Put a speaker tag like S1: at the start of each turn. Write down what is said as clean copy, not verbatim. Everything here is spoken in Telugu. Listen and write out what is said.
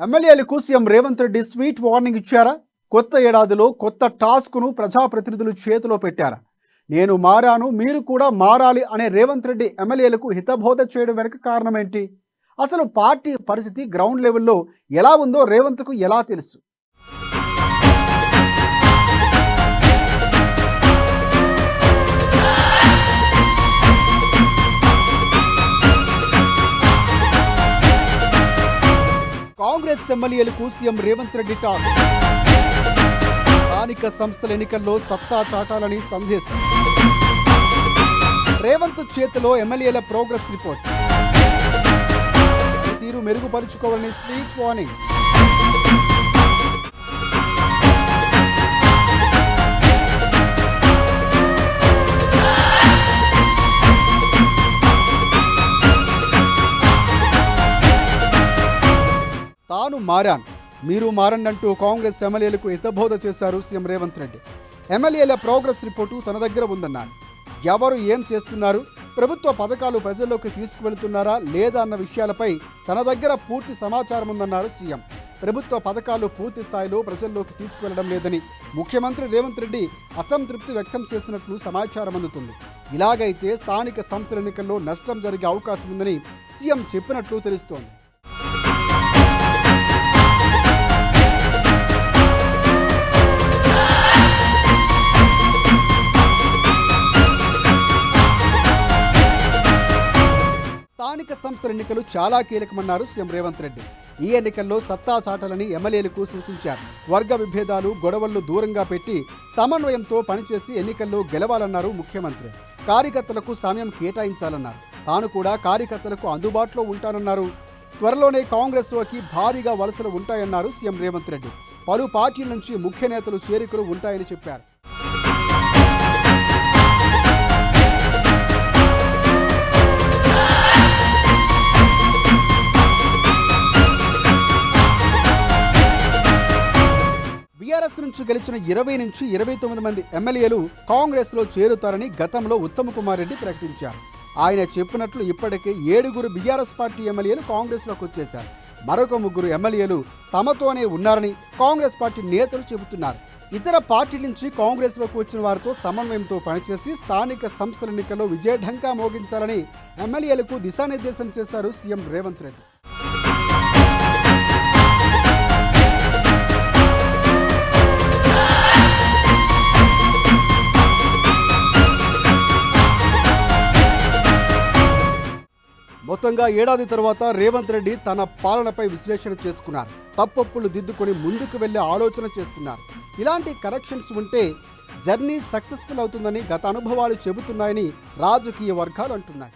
S1: ఎమ్మెల్యేలకు CM Revanth Reddy sweet warning ఇచ్చారా? కొత్త ఏడాదిలో కొత్త టాస్క్ను ప్రజాప్రతినిధులు చేతిలో పెట్టారా? నేను మారాను, మీరు కూడా మారాలి అనే రేవంత్ రెడ్డి ఎమ్మెల్యేలకు హితబోధ చేయడం వెనుక కారణం ఏంటి? అసలు పార్టీ పరిస్థితి గ్రౌండ్ లెవెల్లో ఎలా ఉందో రేవంత్కు ఎలా తెలుసు? కాంగ్రెస్ ఎమ్మెల్యేలకు సీఎం రేవంత్ రెడ్డి టాస్క్. స్థానిక సంస్థల ఎన్నికల్లో సత్తా చాటాలని సందేశం. రేవంత్ చేతిలో ఎమ్మెల్యేల ప్రోగ్రెస్ రిపోర్ట్. తీరు మెరుగుపరుచుకోవాలని స్వీట్ వార్నింగ్. తాను మారాను, మీరు మారండి అంటూ కాంగ్రెస్ ఎమ్మెల్యేలకు హితబోధ చేశారు సీఎం రేవంత్ రెడ్డి. ఎమ్మెల్యేల ప్రోగ్రెస్ రిపోర్టు తన దగ్గర ఉందన్నారు. ఎవరు ఏం చేస్తున్నారు, ప్రభుత్వ పథకాలు ప్రజల్లోకి తీసుకువెళ్తున్నారా లేదా అన్న విషయాలపై తన దగ్గర పూర్తి సమాచారం ఉందన్నారు సీఎం. ప్రభుత్వ పథకాలు పూర్తి స్థాయిలో ప్రజల్లోకి తీసుకువెళ్లడం లేదని ముఖ్యమంత్రి రేవంత్ రెడ్డి అసంతృప్తి వ్యక్తం చేసినట్లు సమాచారం అందుతుంది. ఇలాగైతే స్థానిక సంస్థల ఎన్నికల్లో నష్టం జరిగే అవకాశం ఉందని సీఎం చెప్పినట్లు తెలుస్తోంది. స్థానిక సంస్థల ఎన్నికలు చాలా కీలకమన్నారు సీఎం రేవంత్ రెడ్డి. ఈ ఎన్నికల్లో సత్తా చాటాలని ఎమ్మెల్యేలకు సూచించారు. వర్గ విభేదాలు, గొడవలను దూరంగా పెట్టి సమన్వయంతో పనిచేసి ఎన్నికల్లో గెలవాలన్నారు ముఖ్యమంత్రి. కార్యకర్తలకు సమయం కేటాయించాలన్నారు. తాను కూడా కార్యకర్తలకు అందుబాటులో ఉంటానన్నారు. త్వరలోనే కాంగ్రెస్లోకి భారీగా వలసలు ఉంటాయన్నారు సీఎం రేవంత్ రెడ్డి. పలు పార్టీల నుంచి ముఖ్య నేతలు చేరికలు ఉంటాయని చెప్పారు. బీఆర్ఎస్ నుంచి గెలిచిన 20 నుంచి 29 మంది ఎమ్మెల్యేలు కాంగ్రెస్లో చేరుతారని గతంలో ఉత్తమ్ కుమార్ రెడ్డి ప్రకటించారు. ఆయన చెప్పినట్లు ఇప్పటికే 7 బీఆర్ఎస్ పార్టీ ఎమ్మెల్యేలు కాంగ్రెస్లోకి వచ్చేశారు. మరొక 3 ఎమ్మెల్యేలు తమతోనే ఉన్నారని కాంగ్రెస్ పార్టీ నేతలు చెబుతున్నారు. ఇతర పార్టీల నుంచి కాంగ్రెస్లోకి వచ్చిన వారితో సమన్వయంతో పనిచేసి స్థానిక సంస్థల ఎన్నికల్లో విజయఢంకా మోగించాలని ఎమ్మెల్యేలకు దిశానిర్దేశం చేశారు సీఎం రేవంత్ రెడ్డి. మొత్తంగా ఏడాది తర్వాత రేవంత్ రెడ్డి తన పాలనపై విశ్లేషణ చేసుకున్నారు. తప్పొప్పులు దిద్దుకొని ముందుకు వెళ్లే ఆలోచన చేస్తున్నారు. ఇలాంటి కరెక్షన్స్ ఉంటే జర్నీ సక్సెస్ఫుల్ అవుతుందని గత అనుభవాలు చెబుతున్నాయని రాజకీయ వర్గాలు అంటున్నాయి.